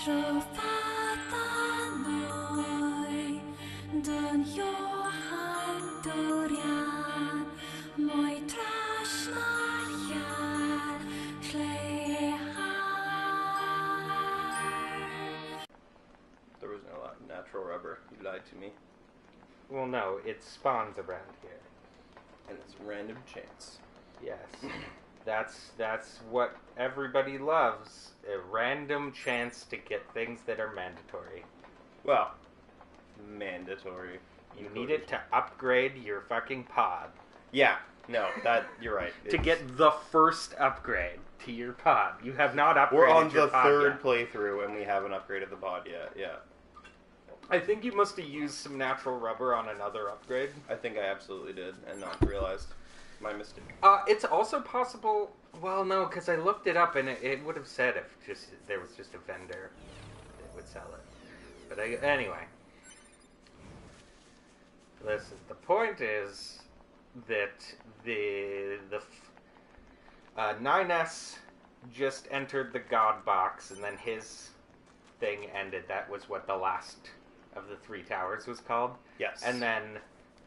There was no natural rubber. You lied to me. Well, no, it spawns around here. And it's random chance. Yes. That's what everybody loves. A random chance to get things that are mandatory. Well, mandatory. You need it to upgrade your fucking pod. Yeah, no, you're right. To get the first upgrade to your pod. You have not upgraded We're on your the pod third yet. playthrough and we haven't upgraded the pod yet, yeah. I think you must have used some natural rubber on another upgrade. I think I absolutely did and not realized my mistake. It's also possible... Well, no, because I looked it up and it would have said if there was just a vendor that would sell it. But anyway. Listen, the point is that the 9S just entered the God box and then his thing ended. That was what the last of the 3 towers was called. Yes. And then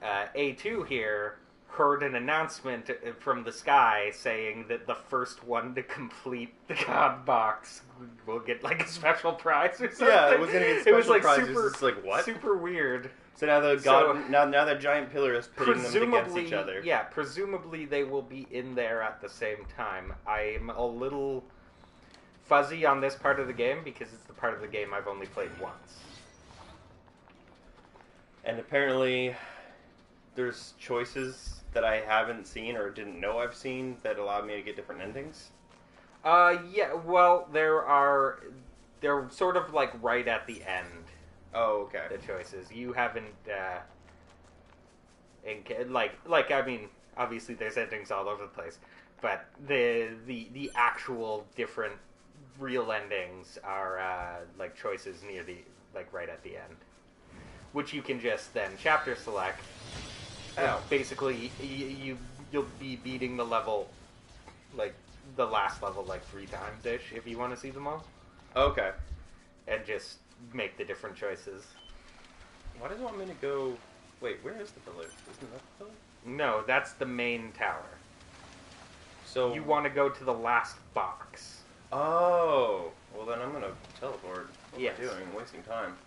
A2 here heard an announcement from the sky saying that the first one to complete the God box will get like a special prize or something. Yeah, it was gonna get special It was like prizes. super, it's like what? super weird. So now now that giant pillar is pitting them against each other. Yeah, presumably they will be in there at the same time. I'm a little fuzzy on this part of the game because it's the part of the game I've only played once. And apparently there's choices that I haven't seen or didn't know I've seen that allow me to get different endings. Yeah, well, they're sort of like right at the end. Oh, okay. The choices. You haven't, I mean, obviously there's endings all over the place, but the actual different real endings are, like, choices near right at the end. Which you can just then chapter select. Oh. Basically, you'll be beating the level, like, the last level, like, 3 times-ish, if you want to see them all. Okay. And just make the different choices. Why does it want me to go... Wait, where is the village? Isn't that the village? No, that's the main tower. So... You want to go to the last box. Oh. Well, then I'm going to teleport. What am I doing? I'm wasting time.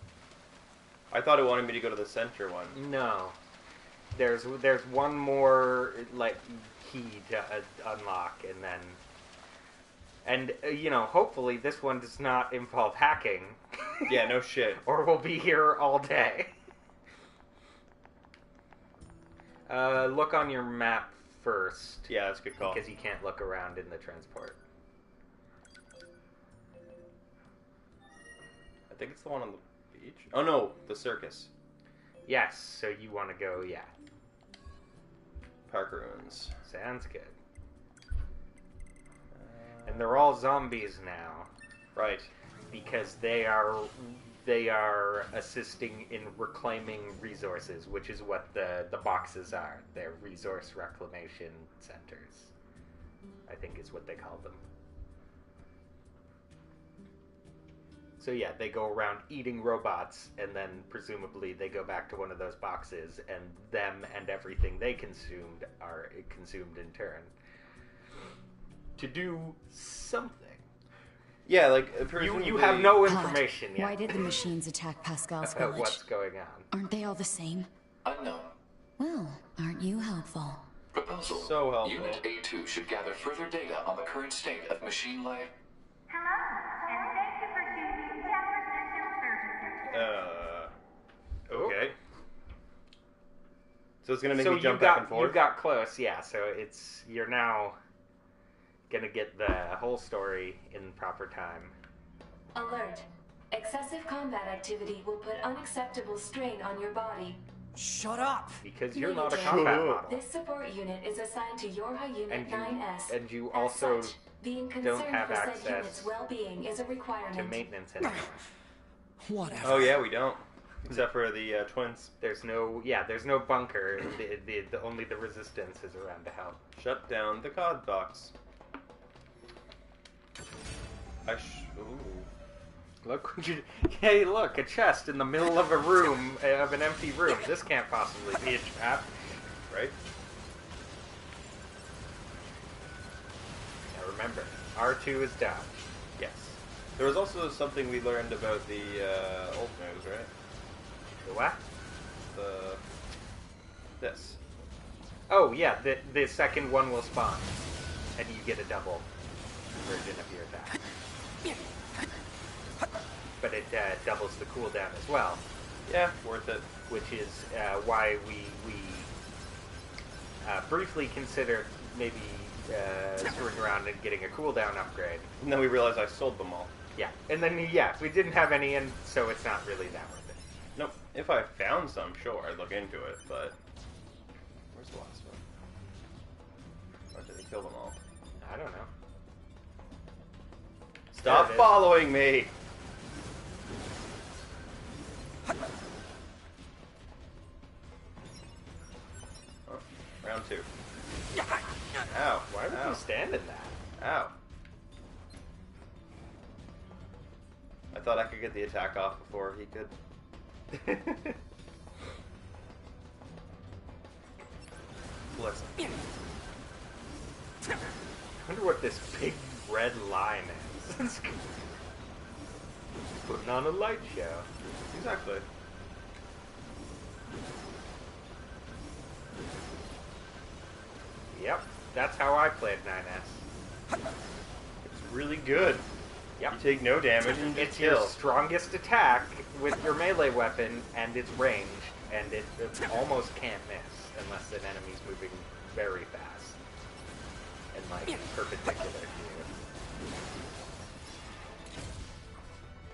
I thought it wanted me to go to the center one. No. There's one more, like, key to unlock, and then... And, hopefully this one does not involve hacking. Yeah, no shit. Or we'll be here all day. Look on your map first. Yeah, that's a good call. Because you can't look around in the transport. I think it's the one on the beach. Oh no, the circus. Yes, so you want to go, yeah. Park ruins. Sounds good. And they're all zombies now. Right. Because they are assisting in reclaiming resources, which is what the boxes are. They're resource reclamation centers, I think is what they call them. So yeah, they go around eating robots, and then presumably they go back to one of those boxes, and them and everything they consumed are consumed in turn. To do something. Yeah, like... You have no information yet. Why did the machines attack Pascal's about village? what's going on. Aren't they all the same? Unknown. Well, aren't you helpful? Proposal. So helpful. Unit A2 should gather further data on the current state of machine life. Hello, and thank you for choosing Temper System Services. Okay. So it's gonna make me jump back and forth? You got close, yeah, so you're now gonna get the whole story in proper time. Alert. Excessive combat activity will put unacceptable strain on your body. Shut up! Because you're not a Negative. combat model. This support unit is assigned to Yorha Unit 9S. And you As also such, being don't concerned have for said access unit's well-being is a requirement. to maintenance anymore. Whatever. Oh yeah, we don't. Except for the twins. There's no bunker. The only the resistance is around to help. Shut down the God box. Ooh. Look what you... Hey, look, a chest in the middle of a room, of an empty room. This can't possibly be a trap. Right? Now remember, R2 is down. Yes. There was also something we learned about the ult moves, right? The what? This. Oh, yeah, the second one will spawn. And you get a double version of your attack. But it doubles the cooldown as well. Yeah, worth it. Which is why we briefly considered maybe screwing around and getting a cooldown upgrade. And then we realized I sold them all. Yeah, and then we didn't have any, and so it's not really that worth it. Nope. If I found some, sure, I'd look into it, but... Where's the last one? Or did they kill them all? I don't know. Stop There it is. following me! Oh, round 2. Ow. Why would Ow. you stand in that? Ow. I thought I could get the attack off before he could. Listen. I wonder what this big red line is. Putting on a light show. Exactly. Yep, that's how I played 9S. It's really good. Yep. You take no damage and you It's kill. your strongest attack with your melee weapon, and its range, and it almost can't miss unless an enemy's moving very fast and like perpendicular to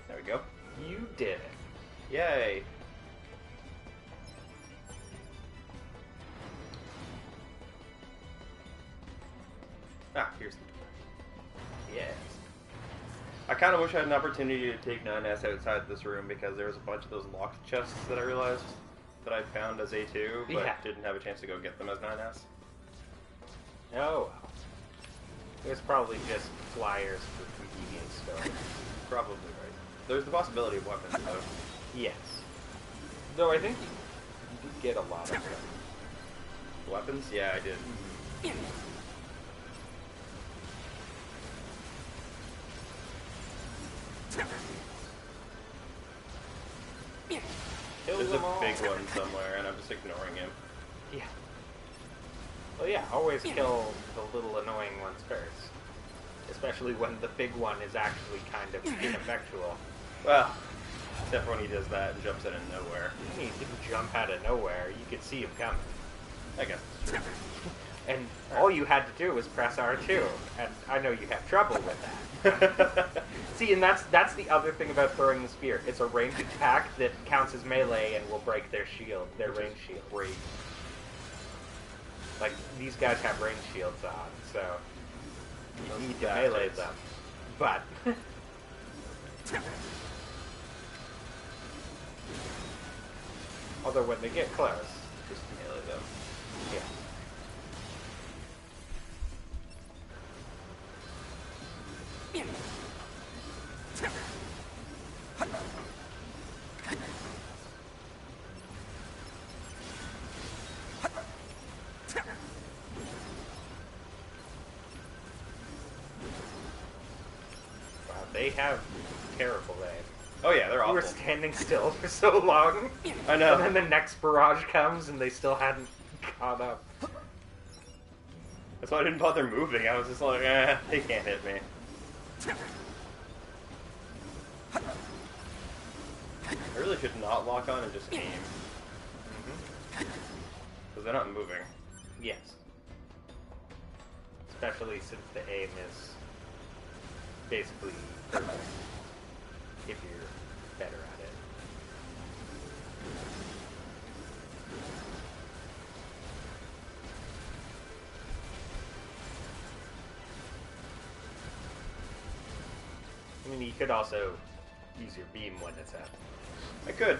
There we go. you. You did it. Yay. Ah, here's the... Yes. I kind of wish I had an opportunity to take 9S outside this room because there was a bunch of those locked chests that I realized that I found as A2, but Yeah. didn't have a chance to go get them as 9S. Oh well. It was probably just flyers for convenience store. Probably right. There's the possibility of weapons, though. Yes. Though I think you did get a lot of them. Weapons? Yeah, I did. Kill There's them a all. big one somewhere, and I'm just ignoring him. Yeah. Well, yeah, always kill the little annoying ones first. Especially when the big one is actually kind of ineffectual. Well, except for when he does that and jumps out of nowhere. He didn't jump out of nowhere. You could see him coming. I guess it's true. And all you had to do was press R2. And I know you have trouble with that. See, and that's the other thing about throwing the spear. It's a ranged attack that counts as melee and will break their shield, their range shield. Great. Like, these guys have range shields on, so you Those need to bastards. melee them. But although when they get close, Just melee them. yeah. Wow, they have terrible aim. Oh yeah, they're We awful. were standing still for so long. I know. And then the next barrage comes and they still hadn't caught up. That's why I didn't bother moving. I was just like, they can't hit me. I really should not lock on and just aim. Because they're not moving. Yes. Especially since the aim is basically perfect if you're better at it. I mean, you could also use your beam when it's up. I could.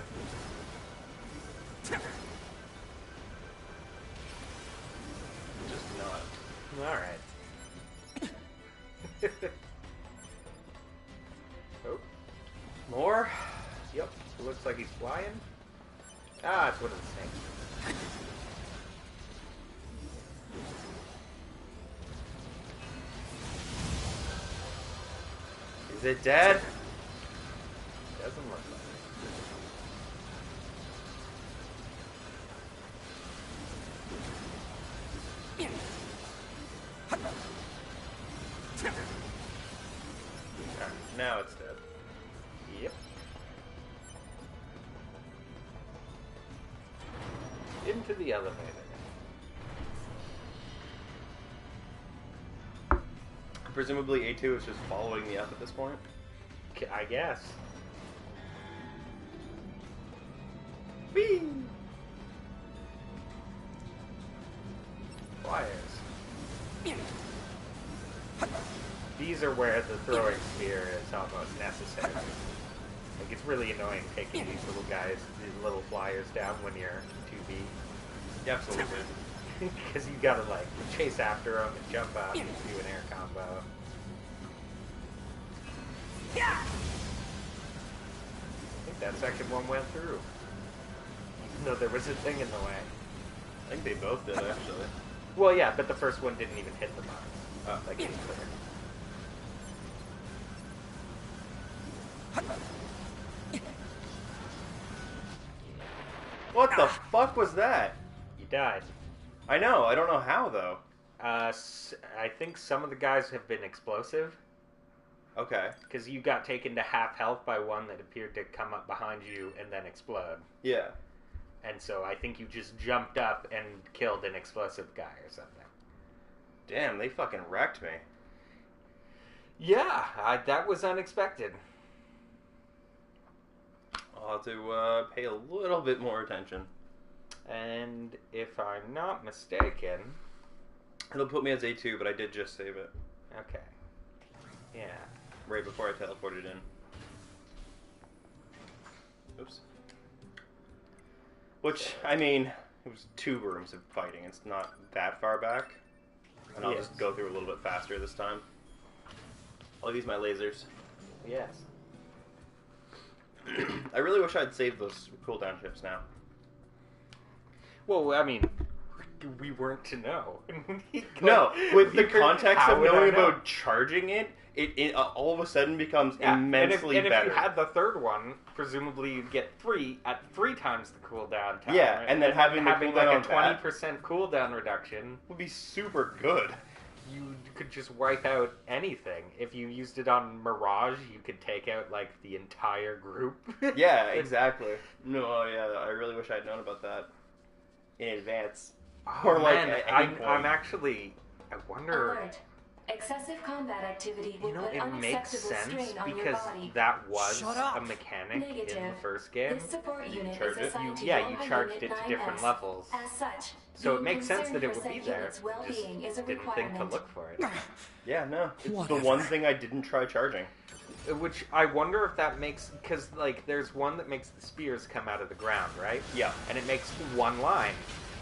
Just not. Alright. Oh. More? Yep. It looks like he's flying. Ah, it's one of the snakes. Is it dead? Doesn't look like Now it's dead. it. Yep. Into the elevator. Presumably A2 is just following me up at this point. I guess. Whee! Flyers. These are where the throwing spear is almost necessary. Like, it's really annoying taking these little guys, these little flyers down when you're 2B. Yeah, absolutely. Because you gotta, like, chase after them and jump up and do an air combo. Yeah! I think that second one went through. Even though there was a thing in the way. I think they both did, actually. Well, yeah, but the first one didn't even hit the box. Oh. Like, it's clear. What the fuck was that? You died. I know, I don't know how, though. I think some of the guys have been explosive. Okay. Because you got taken to half health by one that appeared to come up behind you and then explode. Yeah. And so I think you just jumped up and killed an explosive guy or something. Damn, they fucking wrecked me. Yeah, that was unexpected. I'll have to pay a little bit more attention. And if I'm not mistaken... It'll put me as A2, but I did just save it. Okay. Yeah. Right before I teleported in. Oops. Which, I mean, it was 2 rooms of fighting. It's not that far back. And I'll just go through a little bit faster this time. I'll use my lasers. Yes. I really wish I'd saved those cooldown chips now. Well, I mean, we weren't to know. No, with the context how of would I knowing know? about charging it, it all of a sudden becomes Yeah, immensely and if better. you had the third one, presumably you'd get 3 at 3 times the cooldown time. Yeah, and then having the cooldown like on a 20% cooldown reduction, would be super good. you could just wipe out anything. If you used it on Mirage, you could take out like the entire group. Yeah, exactly. No, yeah, I really wish I'd known about that in advance. Oh, Or like man, at any point. I'm actually. I wonder. Alert. Excessive combat activity will You know, put it makes unacceptable sense strain on your because body. that was Shut up. a mechanic Negative. in the first game. This support unit charge is it? assigned to Yeah, your you charged unit it to different 9S. levels. As such, So it being makes sense concerned that it for would be said there. unit's well-being is a Didn't think to requirement. look for it. Yeah, no. It's the Whatever. one thing I didn't try charging. Which I wonder if that makes, because like there's one that makes the spears come out of the ground, right? Yeah. And it makes one line.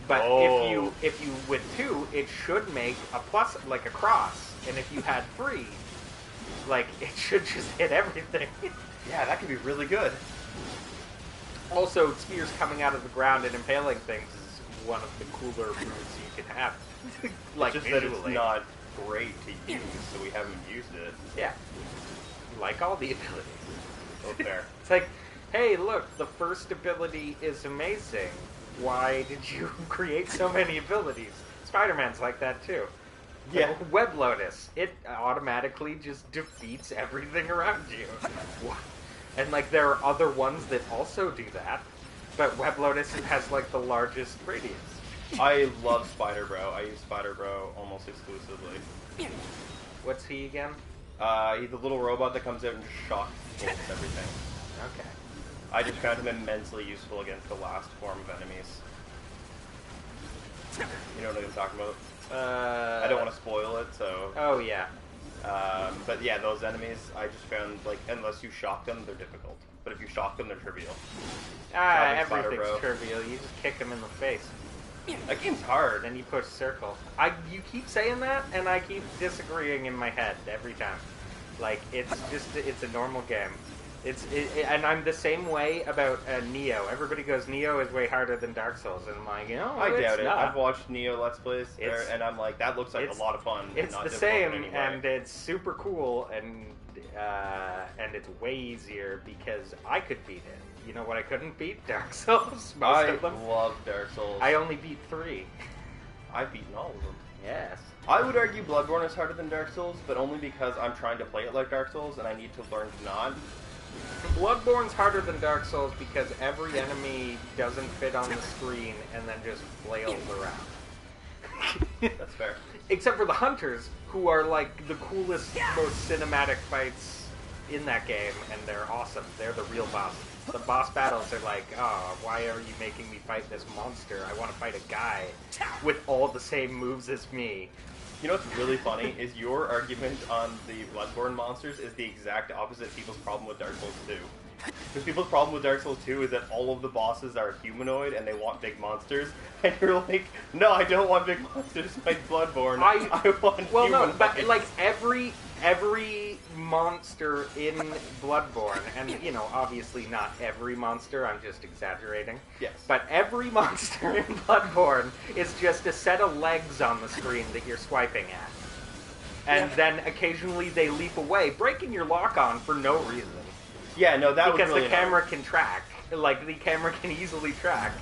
But Oh. if you with 2, it should make a plus, like a cross. And if you had 3, like it should just hit everything. Yeah, that could be really good. Also, spears coming out of the ground and impaling things is one of the cooler moves you can have. Like It's just visually. that it's not great to use, so we haven't used it. Yeah. Like all the abilities. So fair. It's like, hey, look, the first ability is amazing. Why did you create so many abilities? Spider-Man's like that too. Yeah. Like, Web Lotus, it automatically just defeats everything around you. And like there are other ones that also do that, but Web Lotus has like the largest radius. I love Spider Bro. I use Spider Bro almost exclusively. What's he again? He's the little robot that comes out and just shocks everything. Okay. I just found him immensely useful against the last form of enemies. You know what I'm talking about? I don't want to spoil it, so... Oh yeah. But yeah, those enemies, I just found, like, unless you shock them, they're difficult. But if you shock them, they're trivial. Shopping Spider Everything's Bro. trivial. You just kick him in the face. That game's hard. Then you push circle. You keep saying that, and I keep disagreeing in my head every time. Like, it's a normal game. And I'm the same way about Neo. Everybody goes, Neo is way harder than Dark Souls, and I'm like, I doubt it. not. I've watched Neo Let's Plays, and I'm like, that looks like a lot of fun. It's not the difficult in same, any way. and it's super cool, and it's way easier because I could beat it. You know what I couldn't beat? Dark Souls. Most of them. I love Dark Souls. I only beat 3. I've beaten all of them. Yes. I would argue Bloodborne is harder than Dark Souls, but only because I'm trying to play it like Dark Souls, and I need to learn to not. Bloodborne's harder than Dark Souls because every enemy doesn't fit on the screen and then just flails around. That's fair. Except for the hunters, who are like the coolest, most cinematic fights in that game, and they're awesome. They're the real bosses. The boss battles are like, oh, why are you making me fight this monster? I want to fight a guy with all the same moves as me. You know what's really funny is your argument on the Bloodborne monsters is the exact opposite people's problem with Dark Souls 2. Because people's problem with Dark Souls 2 is that all of the bosses are humanoid and they want big monsters, and you're like, no, I don't want big monsters like Bloodborne. I want well, humanoid. no, but like every monster in Bloodborne, and you know, obviously not every monster. I'm just exaggerating. Yes. But every monster in Bloodborne is just a set of legs on the screen that you're swiping at, and then occasionally they leap away, breaking your lock on for no reason. Yeah, no, that was because really the camera can track, like the camera can easily track,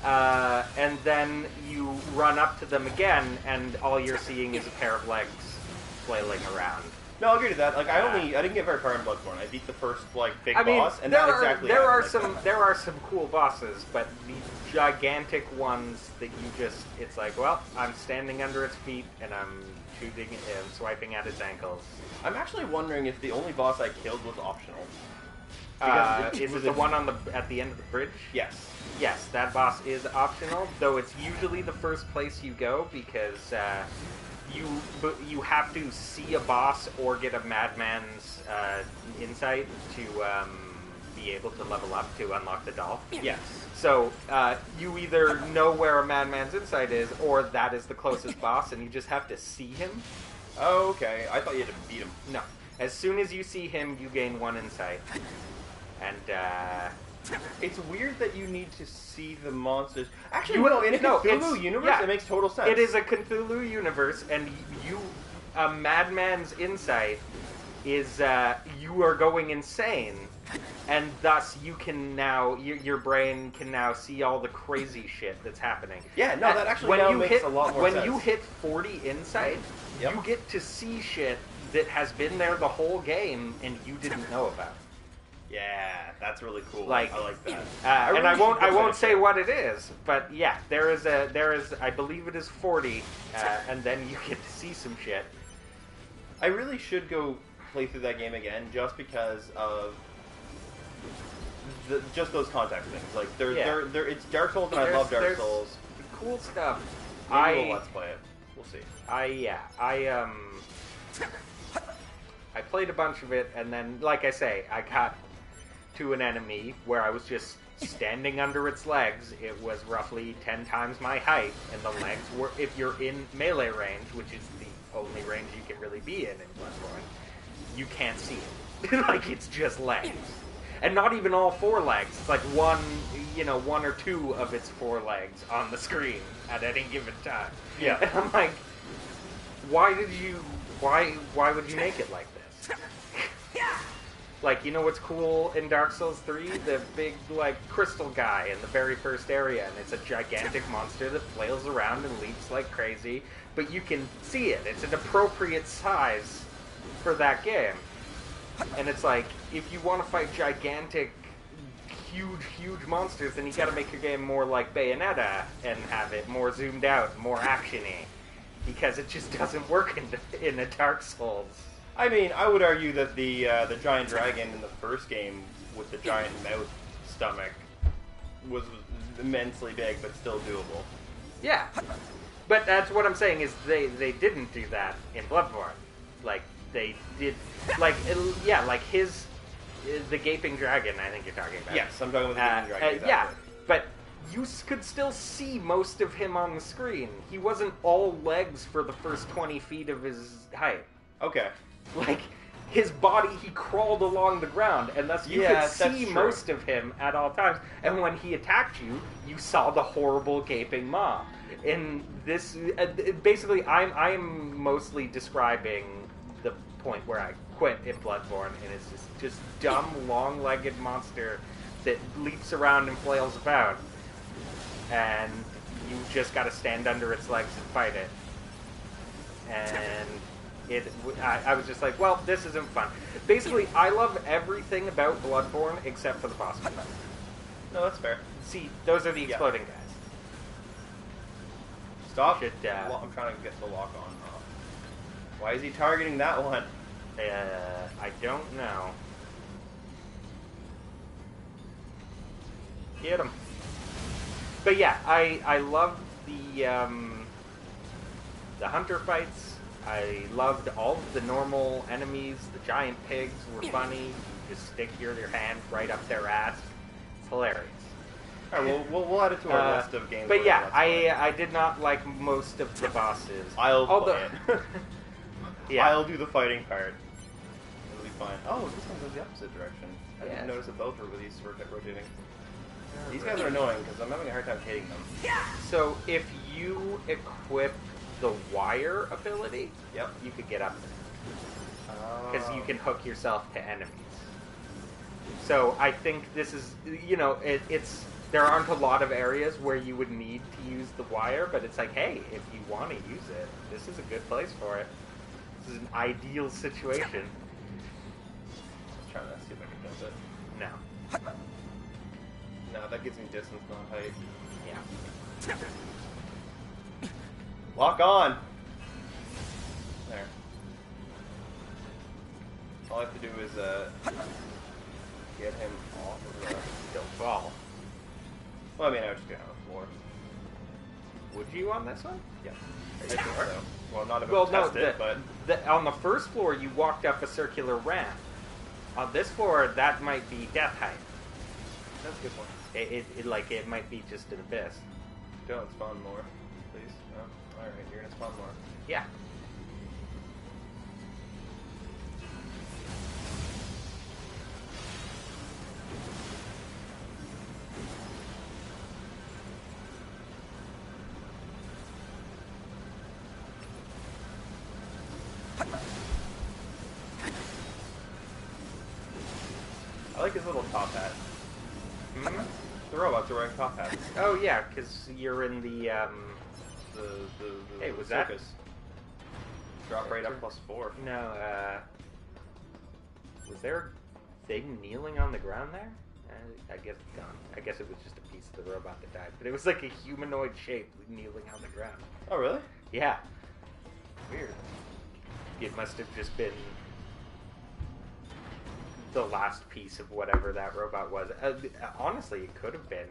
and then you run up to them again, and all you're seeing is a pair of legs flailing around. No, I'll agree to that. Like, I didn't get very far in Bloodborne. I beat the first big boss, and that exactly. There are some cool bosses, but the gigantic ones that you just, it's like, well, I'm standing under its feet and I'm shooting and swiping at its ankles. I'm actually wondering if the only boss I killed was optional. Is it the one at the end of the bridge? Yes. Yes, that boss is optional, though it's usually the first place you go because you have to see a boss or get a madman's insight to be able to level up to unlock the doll. Yes. So you either know where a madman's insight is, or that is the closest boss, and you just have to see him. Oh, okay. I thought you had to beat him. No. As soon as you see him, you gain 1 insight. And, it's weird that you need to see the monsters. Actually, in a Cthulhu universe, it makes total sense. It is a Cthulhu universe, and a madman's insight is, you are going insane, and thus you can now, your brain can now see all the crazy shit that's happening. Yeah, no, that actually now makes a lot more sense. When you hit 40 insight, you get to see shit that has been there the whole game, and you didn't know about. Yeah, that's really cool. Like, I like that. And I won't say what it is, but yeah, there is I believe it is 40, and then you get to see some shit. I really should go play through that game again just because of just those context things. Like it's Dark Souls, and I love Dark Souls. Cool stuff. Maybe we'll let's play it. We'll see. I played a bunch of it, and then, like I say, I got to an enemy where I was just standing under its legs. It was roughly 10 times my height, and the legs were, if you're in melee range, which is the only range you can really be in Bloodborne, you can't see it. Like, it's just legs. And not even all 4 legs. It's like one or 2 of its 4 legs on the screen at any given time. Yeah. And I'm like, why would you make it like this? Like, you know what's cool in Dark Souls 3? The big, like, crystal guy in the very first area, and it's a gigantic monster that flails around and leaps like crazy, but you can see it. It's an appropriate size for that game. And it's like, if you want to fight gigantic, huge monsters, then you gotta make your game more like Bayonetta and have it more zoomed out, more action-y. Because it just doesn't work in a Dark Souls. I mean, I would argue that the giant dragon in the first game with the giant mouth stomach was immensely big, but still doable. Yeah, but that's what I'm saying is they didn't do that in Bloodborne. Like they did, like the gaping dragon. I think you're talking about. Yes, I'm talking about the gaping dragon. Exactly. Yeah, but you could still see most of him on the screen. He wasn't all legs for the first 20 feet of his height. Okay. Like, his body, he crawled along the ground, and thus you Yeah, could see that's true. most of him at all times. And when he attacked you, you saw the horrible gaping maw. In this, basically, I'm mostly describing the point where I quit in Bloodborne, and it's this just dumb, long-legged monster that leaps around and flails about, and you just got to stand under its legs and fight it. And I was just like, well, this isn't fun. Basically, I love everything about Bloodborne except for the boss fight. No, that's fair. See, those are the exploding guys. Stop. Should, I'm trying to get the lock on. Why is he targeting that one? I don't know. Get him. But yeah, I love the hunter fights. I loved all of the normal enemies. The giant pigs were funny. You just stick your hand right up their ass. It's hilarious. All right, we'll add it to our list of games. But yeah, I I did not like most of the bosses. I'll play it. Yeah. I'll do the fighting part. It'll be fine. Oh, this one goes the opposite direction. I Yeah. didn't notice that both were these rotating. These guys are annoying because I'm having a hard time hitting them. So if you equip the wire ability, Yep. you could get up there. Because you can hook yourself to enemies. So I think this is, it's there aren't a lot of areas where you would need to use the wire, but it's like, hey, if you want to use it, this is a good place for it. This is an ideal situation. Just trying to see if I can dose it. No. No, that gives me distance, not height. Yeah. Lock on! There. All I have to do is, get him off of the... Don't fall. Well, I mean, I would just get on the floor. Would you on this one? Yeah. Are you I think sure? so. Well, not if Well, I no, test it, but... on the first floor, you walked up a circular ramp. On this floor, that might be death height. That's a good point. It might be just an abyss. Don't spawn more, please. Oh, alright, you're gonna spawn more. Yeah. I like his little top hat. Hmm? The robots are wearing top hats. Oh yeah, because you're in the The Hey, was that- circus. Drop rate up +4. no. Was there a thing kneeling on the ground there? I guess gone. I guess it was just a piece of the robot that died, but it was like a humanoid shape kneeling on the ground. Oh, really? Yeah. Weird. It must have just been the last piece of whatever that robot was. Honestly, it could have been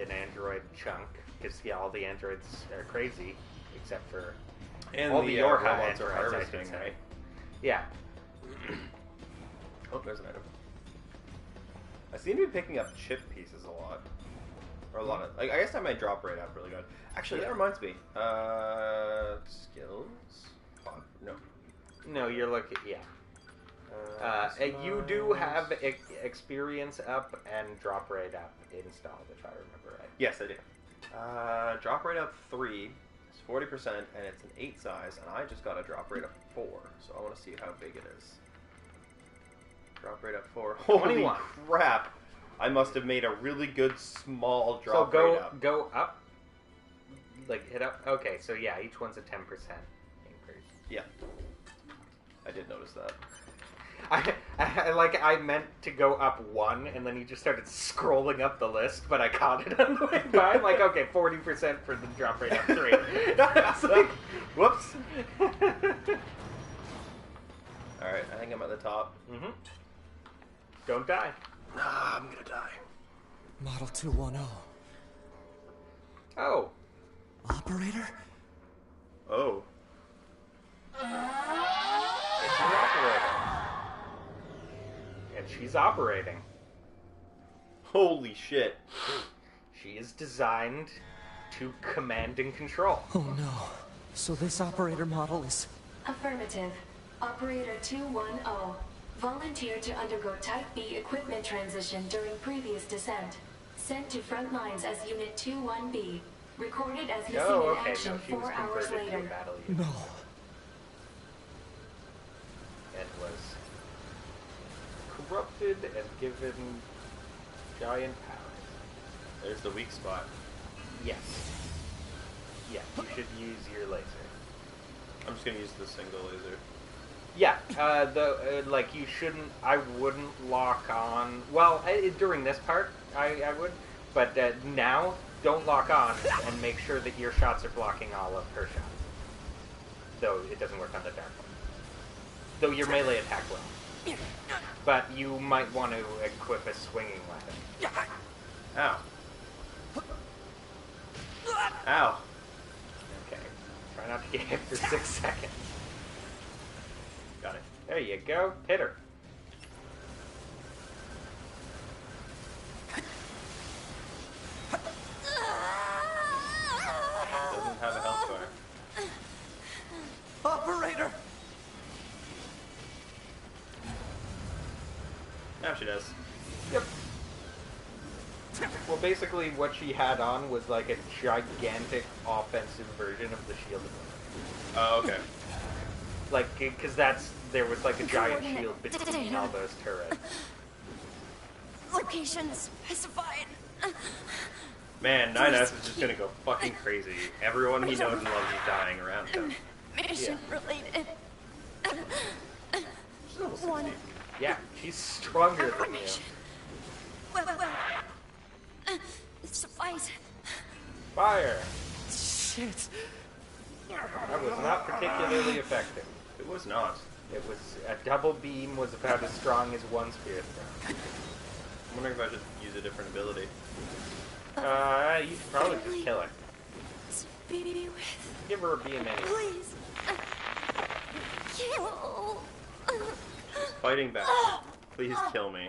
an android chunk, because all the androids are crazy, except for And all the Yorha robots are androids, I should harvesting, say. right? Yeah. Oh, there's an item. I seem to be picking up chip pieces a lot. Or a lot of... I guess that might drop rate up really good. Actually, that reminds me. Skills? No. No, you're looking. Yeah. You do have experience up and drop rate up installed, if I remember right. Yes, I do. Drop rate up 3 is 40%, and it's an 8 size, and I just got a drop rate up 4, so I want to see how big it is. Drop rate up 4. Holy 21. crap! I must have made a really good small So drop go rate up. go up, like hit up. Okay, so yeah, each one's a 10% increase. Yeah. I did notice that. I meant to go up 1, and then he just started scrolling up the list, but I caught it on the way by. I'm like, okay, 40% for the drop rate up 3. It's like, whoops! Alright, I think I'm at the top. mm-hmm. Don't die. Nah, I'm gonna die. Model 210. Oh. Operator? Oh. It's your operator. And she's operating. Holy shit. She is designed to command and control. Oh no. So this operator model is... Affirmative. Operator 210 volunteered to undergo Type B equipment transition during previous descent. Sent to front lines as Unit 21B. Recorded as missing Oh, in okay. action No, she was 4 hours converted to a later. battle unit No. and was corrupted and given giant powers. There's the weak spot. Yes. Yeah, you should use your laser. I'm just gonna use the single laser. Yeah, like you shouldn't. I wouldn't lock on. Well, during this part, I would, but now don't lock on and make sure that your shots are blocking all of her shots. Though it doesn't work on the dark one. Though your melee attack will. But you might want to equip a swinging weapon. Ow. Ow. Okay. Try not to get hit for 6 seconds. Got it. There you go. Hit her. Doesn't have a health bar. Operator! Now she does. Yep. Well, basically, what she had on was like a gigantic offensive version of the shield. Oh, okay. Like, because there was like a giant shield between all those turrets. Location specified. Man, 9S is just gonna go fucking crazy. Everyone he knows and loves is dying around him. Mission related. She's level 60. One. Yeah, she's stronger than you. Well. Suffice. Fire! Shit. That was not particularly effective. It was not. It was a double beam was about as strong as one spear throw. I'm wondering if I should use a different ability. You should probably just kill her. Speedy with. Give her a beam anyway. Please. Kill. She's fighting back. Please kill me.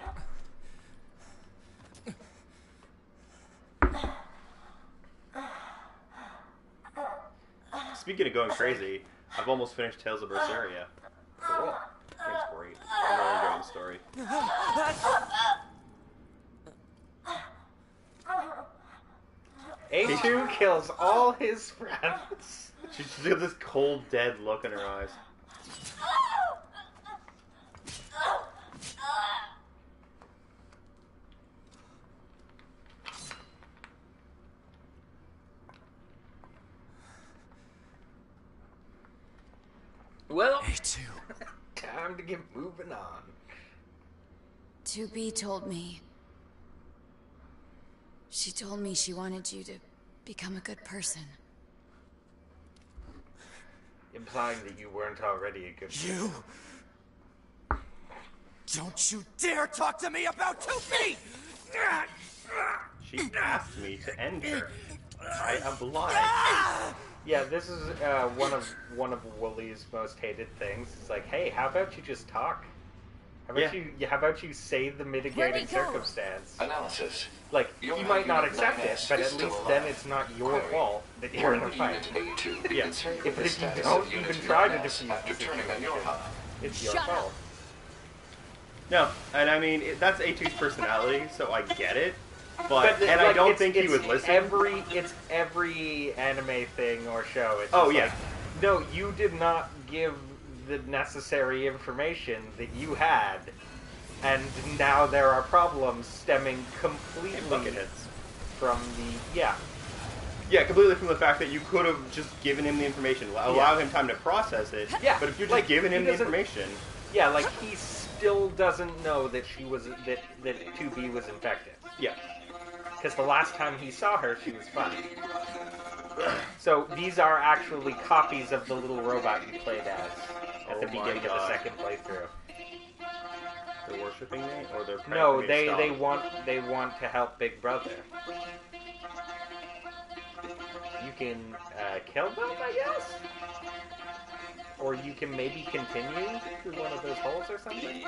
Speaking of going crazy, I've almost finished Tales of Berseria. Cool. Game's great. I'm really enjoying the story. A2 kills all his friends. She's just got this cold, dead look in her eyes. Well, A2. time to get moving on. 2B told me. She told me she wanted you to become a good person. Implying that you weren't already a good person. You. Don't you dare talk to me about 2B! She asked me to end her. I obliged. Yeah, this is one of Wooly's most hated things. It's like, hey, how about you just talk? How about how about you say the mitigating circumstance? Analysis. Like, Your you might not unit accept 9S it, but is at still least then alive. it's not your Query. fault that you're in a Order fight. Unit A2 be Yeah. concerned If with the you status don't of even Unit try to 9S defuse after the turning on your situation. hub. It's your Shut up. fault. No, and I mean, that's A2's personality, so I get it. But and I like, don't it's- think he it's would listen. It's every anime thing or show. It's Oh, just yeah. like, no, you did not give the necessary information that you had, and now there are problems stemming completely Bucket hits. from the Yeah, completely from the fact that you could have just given him the information, allow him time to process it. Yeah, But if you're just like, giving he him the doesn't- information, yeah, like he still doesn't know that she was that 2B was infected. yeah. Because the last time he saw her, she was fine. So these are actually copies of the little robot you played as at the Oh my beginning of the God. second playthrough. They're worshipping me, or they're praying No, for me to stop? they want to help Big Brother. You can kill them, I guess, or you can maybe continue through one of those holes or something.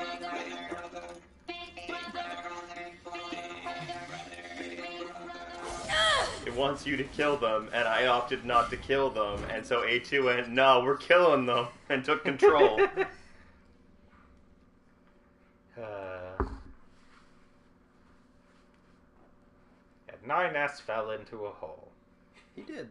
It wants you to kill them, and I opted not to kill them, and so A2 went, no, we're killing them, and took control. 9S fell into a hole. He did.